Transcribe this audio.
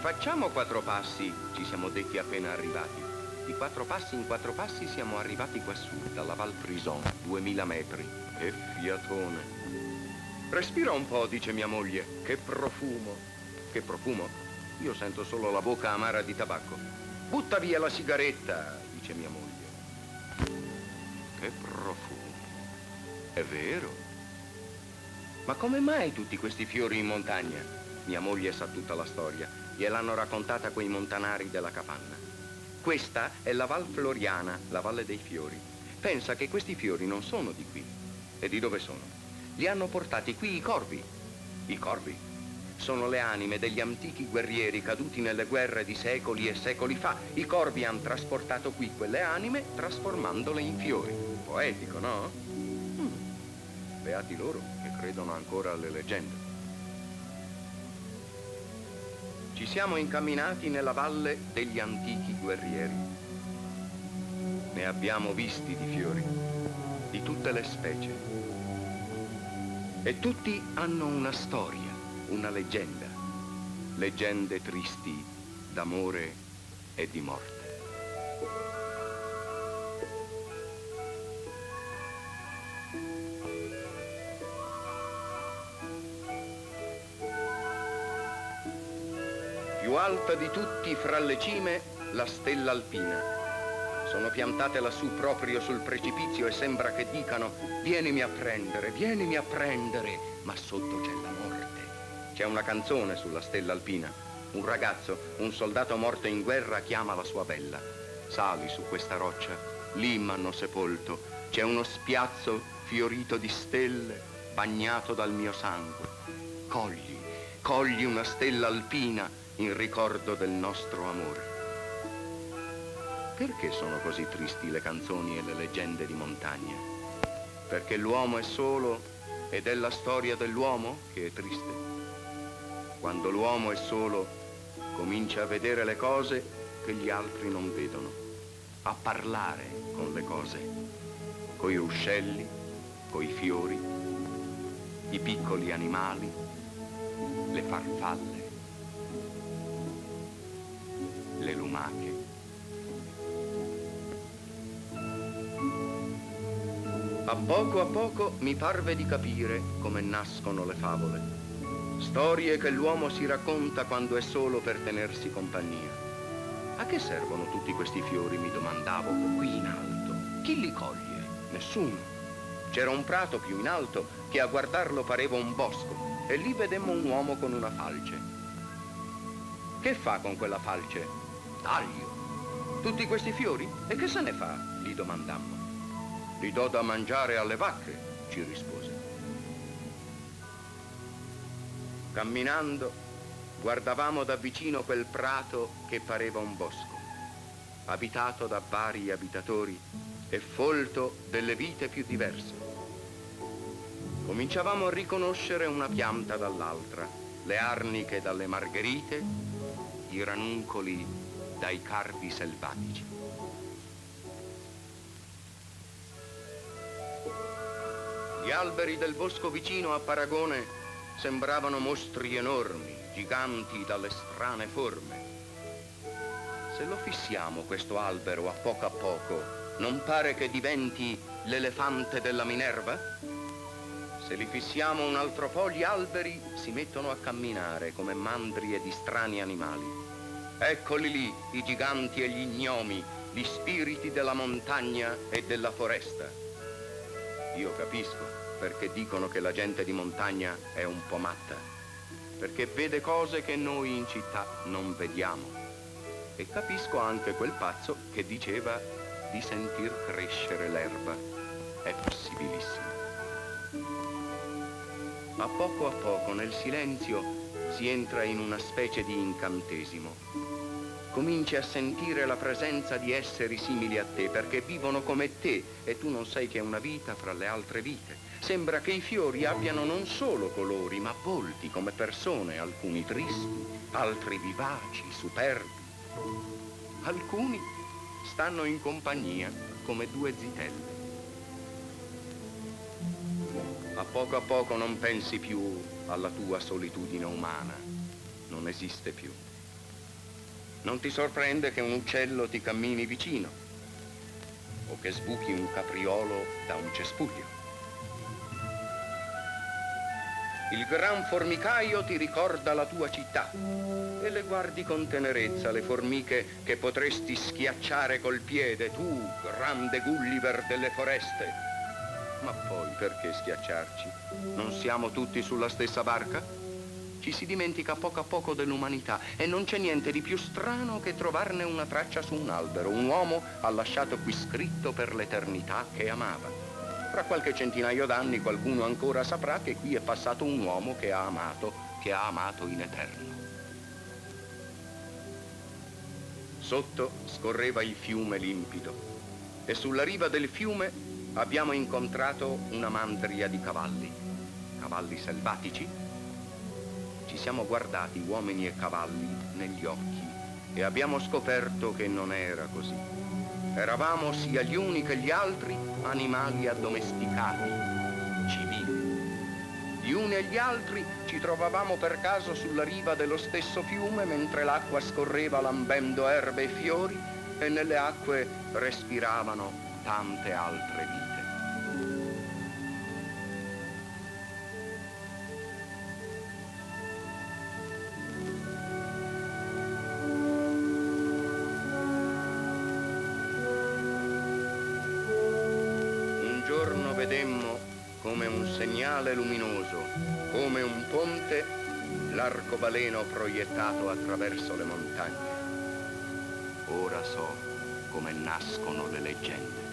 Facciamo 4 passi, ci siamo detti appena arrivati. Di 4 passi in 4 passi siamo arrivati quassù, dalla Val Frison, 2000 metri. Che fiatone. Respira un po', dice mia moglie. Che profumo. Che profumo? Io sento solo la bocca amara di tabacco. Butta via la sigaretta, dice mia moglie. Che profumo. È vero. Ma come mai tutti questi fiori in montagna? Mia moglie sa tutta la storia. Gliel'hanno raccontata quei montanari della capanna. Questa è la Val Floriana, la Valle dei Fiori. Pensa che questi fiori non sono di qui. E di dove sono? Li hanno portati qui i corvi. I corvi sono le anime degli antichi guerrieri caduti nelle guerre di secoli e secoli fa. I corvi hanno trasportato qui quelle anime trasformandole in fiori. Poetico, no? Beati loro che credono ancora alle leggende. Ci siamo incamminati nella valle degli antichi guerrieri. Ne abbiamo visti di fiori, di tutte le specie. E tutti hanno una storia, una leggenda. Leggende tristi d'amore e di morte. Più alta di tutti fra le cime, la stella alpina. Sono piantate lassù proprio sul precipizio e sembra che dicano vienimi a prendere, ma sotto c'è la morte. C'è una canzone sulla stella alpina. Un ragazzo, un soldato morto in guerra chiama la sua bella. Sali su questa roccia, lì m'hanno sepolto. C'è uno spiazzo fiorito di stelle, bagnato dal mio sangue. Cogli una stella alpina in ricordo del nostro amore. Perché sono così tristi le canzoni e le leggende di montagna? Perché l'uomo è solo ed è la storia dell'uomo che è triste. Quando l'uomo è solo, comincia a vedere le cose che gli altri non vedono, a parlare con le cose, coi ruscelli, coi fiori, i piccoli animali, le farfalle, le lumache. A poco mi parve di capire come nascono le favole. Storie che l'uomo si racconta quando è solo per tenersi compagnia. A che servono tutti questi fiori, mi domandavo, qui in alto? Chi li coglie? Nessuno. C'era un prato più in alto che a guardarlo pareva un bosco e lì vedemmo un uomo con una falce. Che fa con quella falce? Taglio. Tutti questi fiori? E che se ne fa? Gli domandammo. Li do da mangiare alle vacche, ci rispose. Camminando, guardavamo da vicino quel prato che pareva un bosco, abitato da vari abitatori e folto delle vite più diverse. Cominciavamo a riconoscere una pianta dall'altra, le arniche dalle margherite, i ranuncoli dai carpi selvatici. Gli alberi del bosco vicino a Paragone sembravano mostri enormi, giganti dalle strane forme. Se lo fissiamo questo albero a poco, non pare che diventi l'elefante della Minerva? Se li fissiamo un altro po', gli alberi si mettono a camminare come mandrie di strani animali. Eccoli lì, i giganti e gli gnomi, gli spiriti della montagna e della foresta. Io capisco perché dicono che la gente di montagna è un po' matta, perché vede cose che noi in città non vediamo. E capisco anche quel pazzo che diceva di sentir crescere l'erba. È possibilissimo. A poco, nel silenzio, si entra in una specie di incantesimo. Cominci a sentire la presenza di esseri simili a te, perché vivono come te e tu non sai che è una vita fra le altre vite. Sembra che i fiori abbiano non solo colori, ma volti come persone, alcuni tristi, altri vivaci, superbi. Alcuni stanno in compagnia come due zitelle. A poco non pensi più alla tua solitudine umana, non esiste più. Non ti sorprende che un uccello ti cammini vicino o che sbuchi un capriolo da un cespuglio. Il gran formicaio ti ricorda la tua città e le guardi con tenerezza le formiche che potresti schiacciare col piede, tu, grande Gulliver delle foreste. Ma poi perché schiacciarci? Non siamo tutti sulla stessa barca? Ci si dimentica a poco dell'umanità e non c'è niente di più strano che trovarne una traccia su un albero. Un uomo ha lasciato qui scritto per l'eternità che amava. Fra qualche centinaio d'anni qualcuno ancora saprà che qui è passato un uomo che ha amato in eterno. Sotto scorreva il fiume limpido e sulla riva del fiume abbiamo incontrato una mandria di cavalli. Cavalli selvatici? Ci siamo guardati, uomini e cavalli, negli occhi e abbiamo scoperto che non era così. Eravamo sia gli uni che gli altri animali addomesticati, civili. Gli uni e gli altri ci trovavamo per caso sulla riva dello stesso fiume mentre l'acqua scorreva lambendo erbe e fiori e nelle acque respiravano tante altre vite. Un giorno vedemmo come un segnale luminoso, come un ponte, l'arcobaleno proiettato attraverso le montagne. Ora so come nascono le leggende.